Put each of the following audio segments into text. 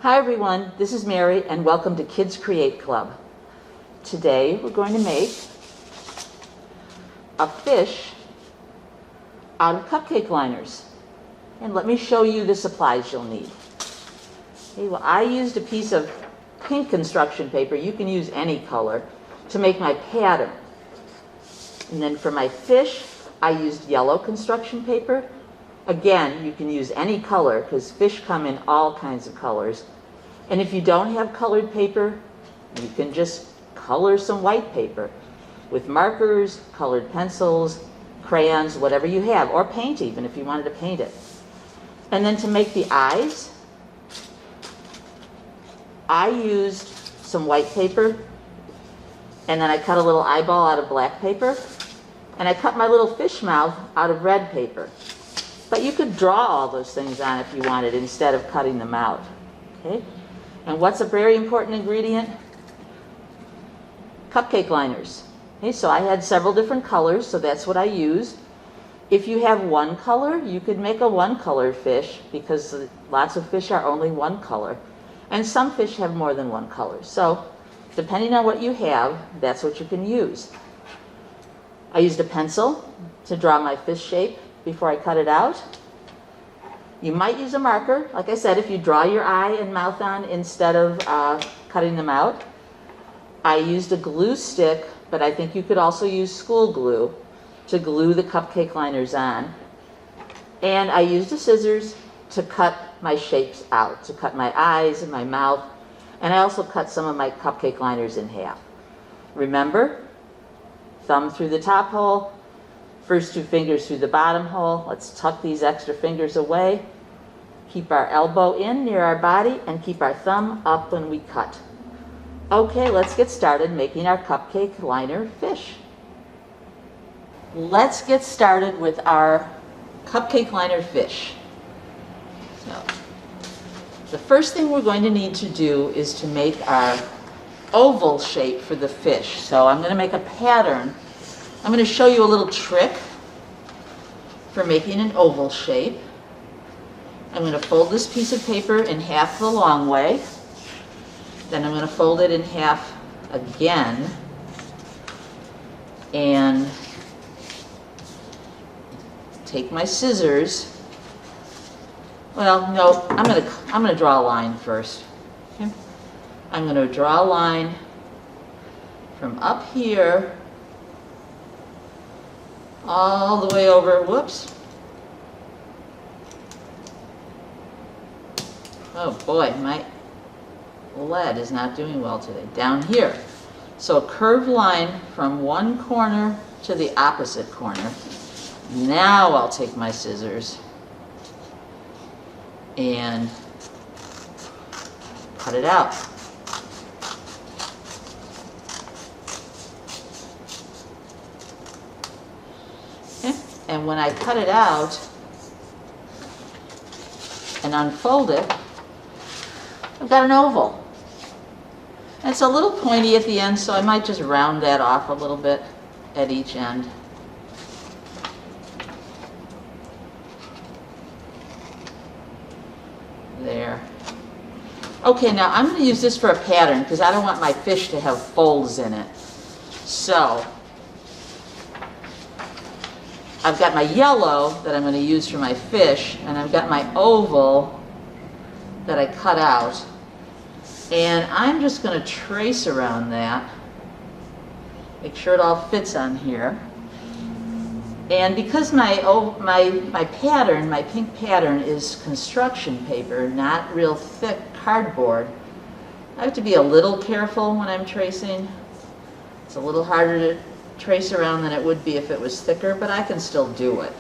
Hi everyone, this is Mary and welcome to Kids Create Club. Today we're going to make a fish out of cupcake liners. And let me show you the supplies you'll need. Okay, well, I used a piece of pink construction paper, you can use any color, to make my pattern. And then for my fish, I used yellow construction paper. Again, you can use any color because fish come in all kinds of colors. And if you don't have colored paper, you can just color some white paper with markers, colored pencils, crayons, whatever you have, or paint even if you wanted to paint it. And then to make the eyes, I used some white paper, and then I cut a little eyeball out of black paper, and I cut my little fish mouth out of red paper. But you could draw all those things on if you wanted instead of cutting them out. Okay? And what's a very important ingredient? Cupcake liners. Okay, so I had several different colors, so that's what I used. If you have one color, you could make a one-color fish because lots of fish are only one color. And some fish have more than one color. So depending on what you have, that's what you can use. I used a pencil to draw my fish shape before I cut it out. You might use a marker, like I said, if you draw your eye and mouth on instead of cutting them out. I used a glue stick, but I think you could also use school glue to glue the cupcake liners on. And I used a scissors to cut my shapes out, to cut my eyes and my mouth. And I also cut some of my cupcake liners in half. Remember, thumb through the top hole, first two fingers through the bottom hole. Let's tuck these extra fingers away. Keep our elbow in near our body and keep our thumb up when we cut. Okay, let's get started making our cupcake liner fish. Let's get started with our cupcake liner fish. So, the first thing we're going to need to do is to make our oval shape for the fish. So I'm going to make a pattern. I'm going to show you a little trick for making an oval shape. I'm going to fold this piece of paper in half the long way. Then I'm going to fold it in half again. And take my scissors. Well, no, I'm going to draw a line first. Okay? I'm going to draw a line from up here all the way over, whoops. Oh boy, my lead is not doing well today. Down here. So a curved line from one corner to the opposite corner. Now I'll take my scissors and cut it out. And when I cut it out and unfold it, I've got an oval. And it's a little pointy at the end, so I might just round that off a little bit at each end. There. Okay, now I'm going to use this for a pattern because I don't want my fish to have folds in it. So I've got my yellow that I'm going to use for my fish, and I've got my oval that I cut out. And I'm just going to trace around that, make sure it all fits on here. And because my pattern, my pink pattern, is construction paper, not real thick cardboard, I have to be a little careful when I'm tracing. It's a little harder to trace around than it would be if it was thicker, but I can still do it.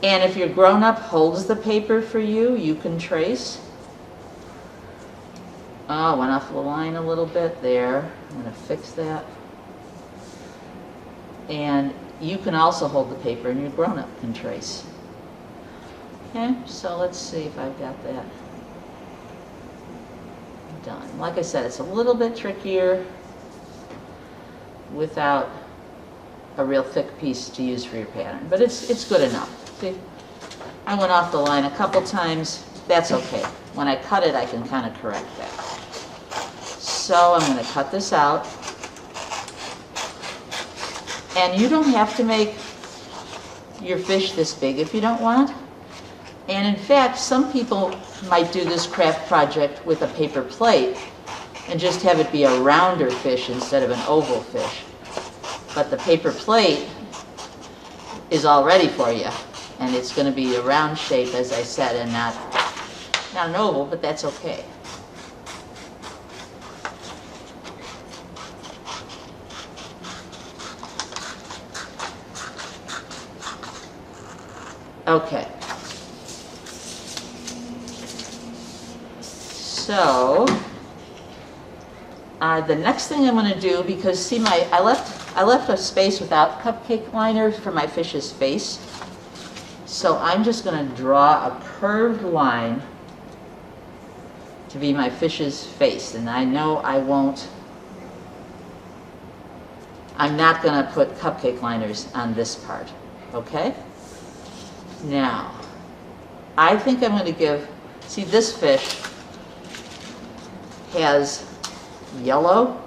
And if your grown-up holds the paper for you, you can trace. Oh, went off the line a little bit there. I'm going to fix that. And you can also hold the paper and your grown-up can trace. Okay, so let's see if I've got that done. Like I said, it's a little bit trickier without a real thick piece to use for your pattern, but it's good enough. See, I went off the line a couple times that's okay. When I cut it, I can kind of correct that. So I'm going to cut this out. And you don't have to make your fish this big if you don't want. And in fact, some people might do this craft project with a paper plate and just have it be a rounder fish instead of an oval fish. But the paper plate is all ready for you. And it's going to be a round shape, as I said, and not an oval, but that's okay. Okay. So the next thing I'm going to do, because see, I left a space without cupcake liner for my fish's face. So I'm just going to draw a curved line to be my fish's face. And I know I'm not going to put cupcake liners on this part, okay? Now, I think I'm going to see, this fish has yellow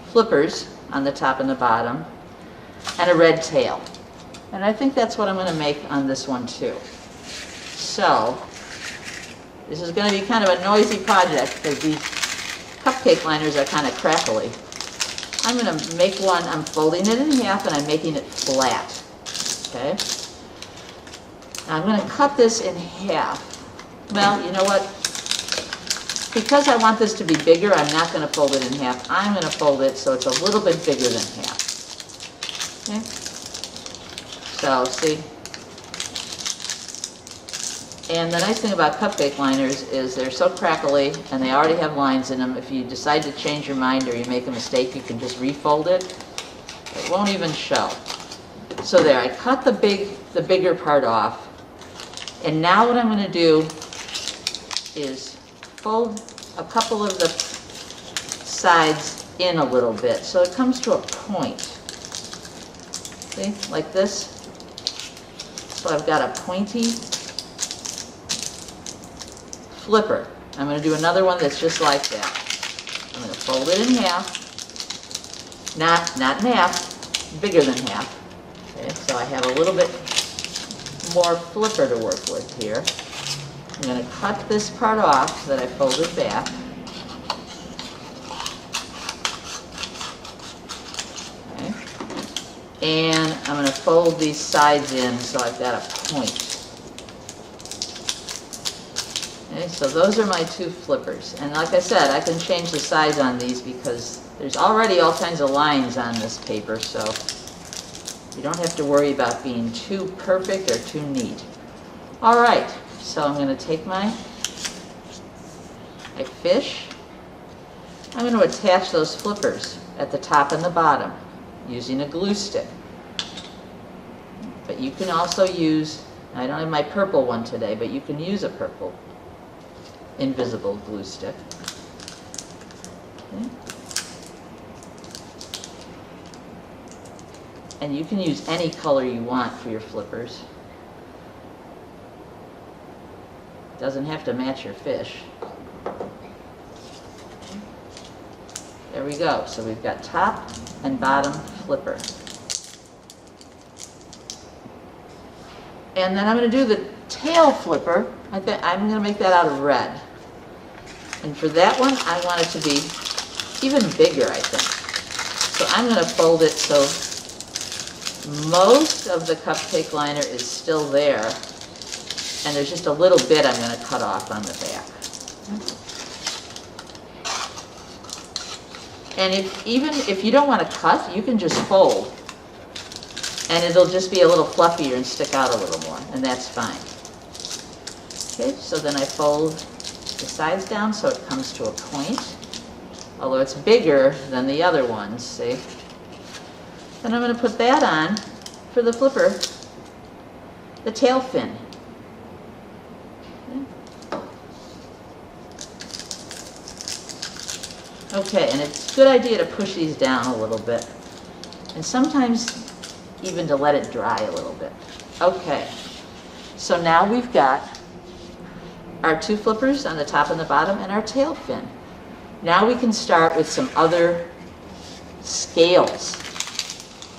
flippers on the top and the bottom and a red tail. And I think that's what I'm going to make on this one too. So, this is going to be kind of a noisy project because these cupcake liners are kind of crackly. I'm going to make one, I'm folding it in half and I'm making it flat. Okay? Now I'm going to cut this in half. Well, you know what? Because I want this to be bigger, I'm not going to fold it in half. I'm going to fold it so it's a little bit bigger than half. Okay? So, see? And the nice thing about cupcake liners is they're so crackly and they already have lines in them. If you decide to change your mind or you make a mistake, you can just refold it. It won't even show. So there, I cut the bigger part off. And now what I'm going to do is fold a couple of the sides in a little bit so it comes to a point. See, like this. So I've got a pointy flipper. I'm going to do another one that's just like that. I'm going to fold it in half. Not in half, bigger than half. Okay, so I have a little bit more flipper to work with here. I'm going to cut this part off so that I fold it back. Okay. And I'm going to fold these sides in so I've got a point. Okay, so those are my two flippers. And like I said, I can change the size on these because there's already all kinds of lines on this paper, so you don't have to worry about being too perfect or too neat. All right, so I'm going to take my fish. I'm going to attach those flippers at the top and the bottom using a glue stick. But you can also use, I don't have my purple one today, but you can use a purple invisible glue stick. Okay. And you can use any color you want for your flippers. Doesn't have to match your fish. There we go. So we've got top and bottom flipper. And then I'm going to do the tail flipper. I'm going to make that out of red. And for that one, I want it to be even bigger, I think. So I'm going to fold it so most of the cupcake liner is still there. And there's just a little bit I'm going to cut off on the back. And even if you don't want to cut, you can just fold. And it'll just be a little fluffier and stick out a little more, and that's fine. Okay, so then I fold the sides down so it comes to a point, although it's bigger than the other ones, see? Then I'm going to put that on for the flipper, the tail fin. Okay, and it's a good idea to push these down a little bit, and sometimes even to let it dry a little bit. Okay, so now we've got our two flippers on the top and the bottom and our tail fin. Now we can start with some other scales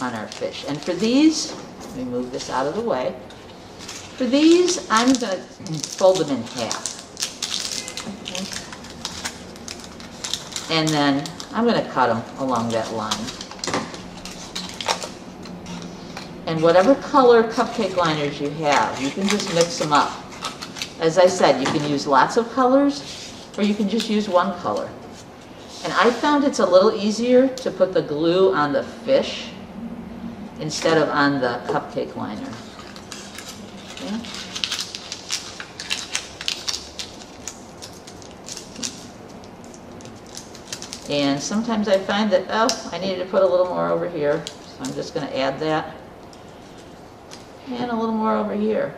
on our fish. And for these, let me move this out of the way. For these, I'm going to fold them in half. Okay. And then I'm going to cut them along that line. And whatever color cupcake liners you have, you can just mix them up. As I said, you can use lots of colors, or you can just use one color. And I found it's a little easier to put the glue on the fish instead of on the cupcake liner. Okay. And sometimes I find that, oh, I needed to put a little more over here, so I'm just going to add that. And a little more over here.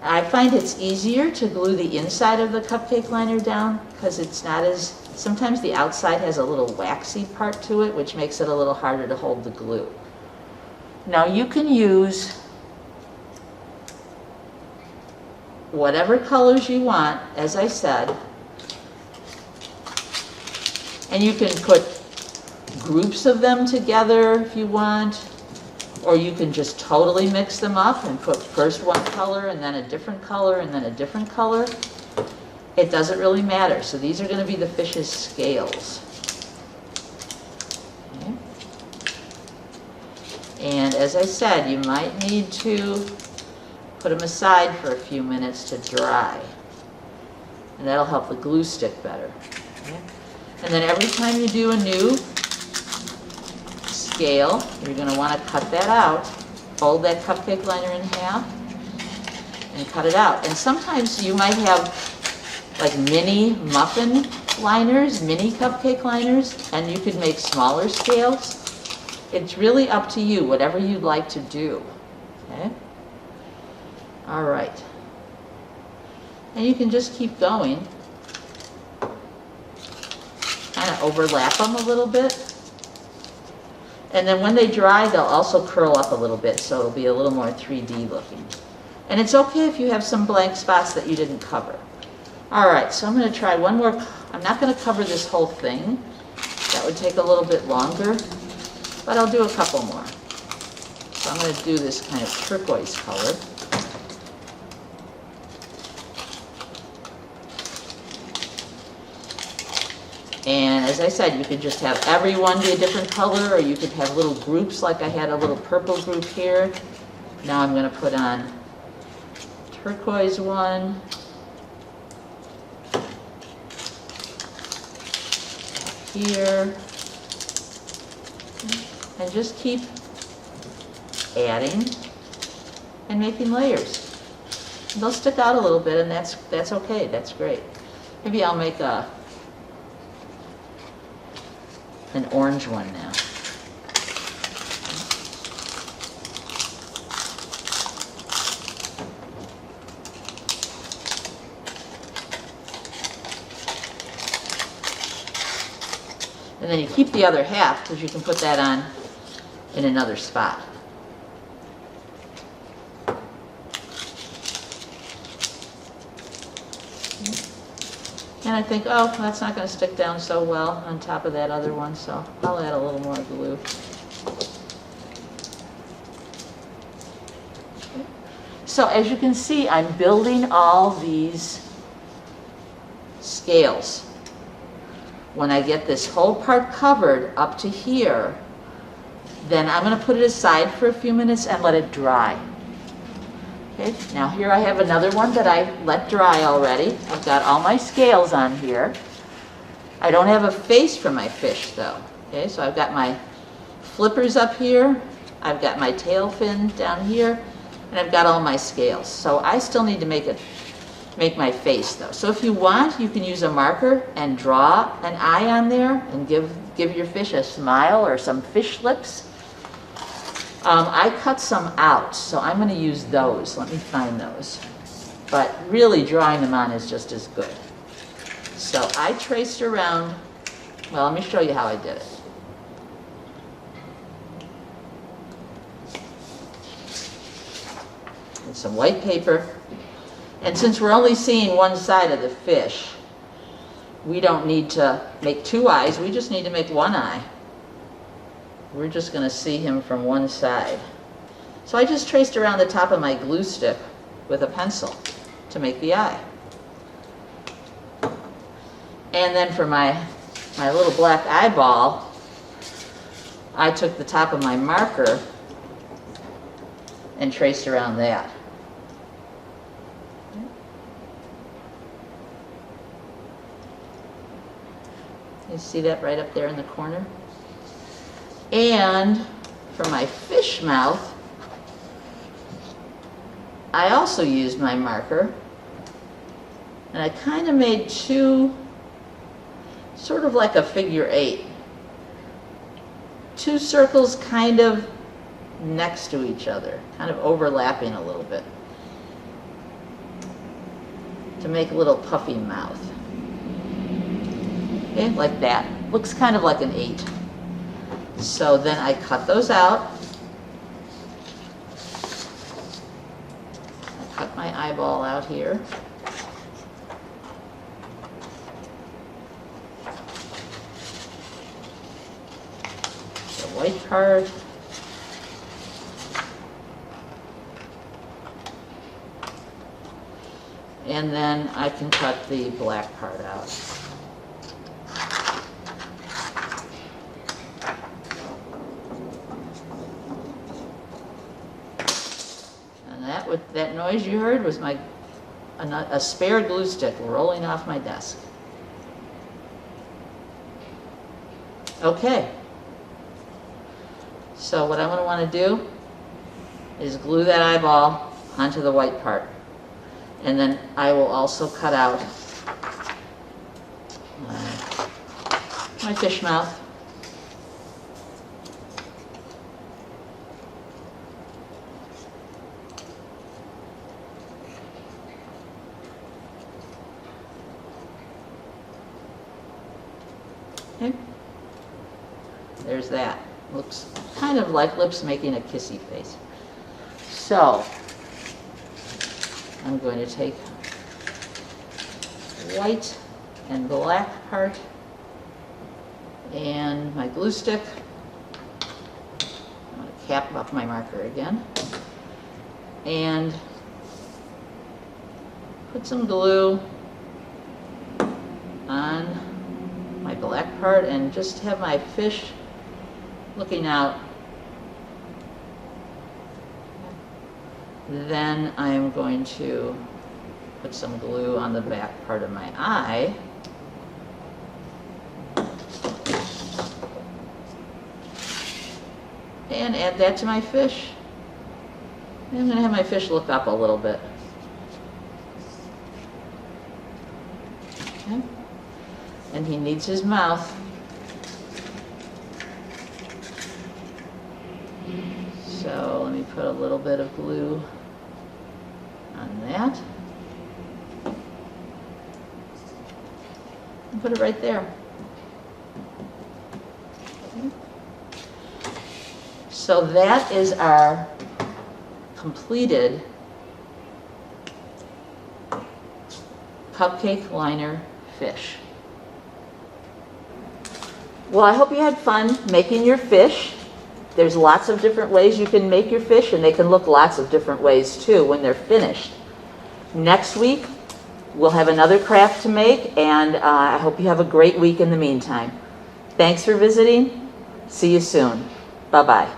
I find it's easier to glue the inside of the cupcake liner down because it's not as, sometimes the outside has a little waxy part to it, which makes it a little harder to hold the glue. Now you can use whatever colors you want, as I said, and you can put groups of them together if you want, or you can just totally mix them up and put first one color and then a different color and then a different color. It doesn't really matter. So these are going to be the fish's scales. Okay. And as I said, you might need to put them aside for a few minutes to dry. And that'll help the glue stick better. Okay. And then every time you do a new scale, you're going to want to cut that out, fold that cupcake liner in half, and cut it out. And sometimes you might have like mini muffin liners, mini cupcake liners, and you could make smaller scales. It's really up to you, whatever you'd like to do. Okay? All right. And you can just keep going. Kind of overlap them a little bit. And then when they dry, they'll also curl up a little bit, so it'll be a little more 3D looking. And it's okay if you have some blank spots that you didn't cover. All right, so I'm going to try one more. I'm not going to cover this whole thing. That would take a little bit longer, but I'll do a couple more. So I'm going to do this kind of turquoise color. And as I said, you could just have everyone be a different color, or you could have little groups like I had a little purple group here. Now I'm going to put on turquoise one. Here. And just keep adding and making layers. And they'll stick out a little bit, and that's okay. That's great. Maybe I'll make an orange one now. And then you keep the other half because you can put that on in another spot. And I think, oh, that's not going to stick down so well on top of that other one, so I'll add a little more glue. So as you can see, I'm building all these scales. When I get this whole part covered up to here, then I'm going to put it aside for a few minutes and let it dry. Okay, now here I have another one that I let dry already. I've got all my scales on here. I don't have a face for my fish though. Okay, so I've got my flippers up here, I've got my tail fin down here, and I've got all my scales. So I still need to make my face though. So if you want, you can use a marker and draw an eye on there and give your fish a smile or some fish lips. I cut some out, so I'm going to use those. Let me find those. But really drawing them on is just as good. So I traced around, well, let me show you how I did it. And some white paper. And since we're only seeing one side of the fish, we don't need to make two eyes, we just need to make one eye. We're just going to see him from one side. So I just traced around the top of my glue stick with a pencil to make the eye. And then for my little black eyeball, I took the top of my marker and traced around that. You see that right up there in the corner? And for my fish mouth, I also used my marker, and I kind of made two, sort of like a figure 8. Two circles kind of next to each other, kind of overlapping a little bit, to make a little puffy mouth. Okay, like that. Looks kind of like an 8. So then I cut those out. I cut my eyeball out here. The white part. And then I can cut the black part out. That noise you heard was a spare glue stick rolling off my desk. Okay. So what I'm going to want to do is glue that eyeball onto the white part. And then I will also cut out my fish mouth. Okay. There's that. Looks kind of like lips making a kissy face. So, I'm going to take white and black part and my glue stick. I'm going to cap up my marker again and put some glue on my black part and just have my fish looking out. Then I'm going to put some glue on the back part of my eye. And add that to my fish. And I'm going to have my fish look up a little bit. Okay. And he needs his mouth. So let me put a little bit of glue on that. And put it right there. Okay. So that is our completed cupcake liner fish. Well, I hope you had fun making your fish. There's lots of different ways you can make your fish, and they can look lots of different ways too when they're finished. Next week, we'll have another craft to make, and I hope you have a great week in the meantime. Thanks for visiting. See you soon. Bye-bye.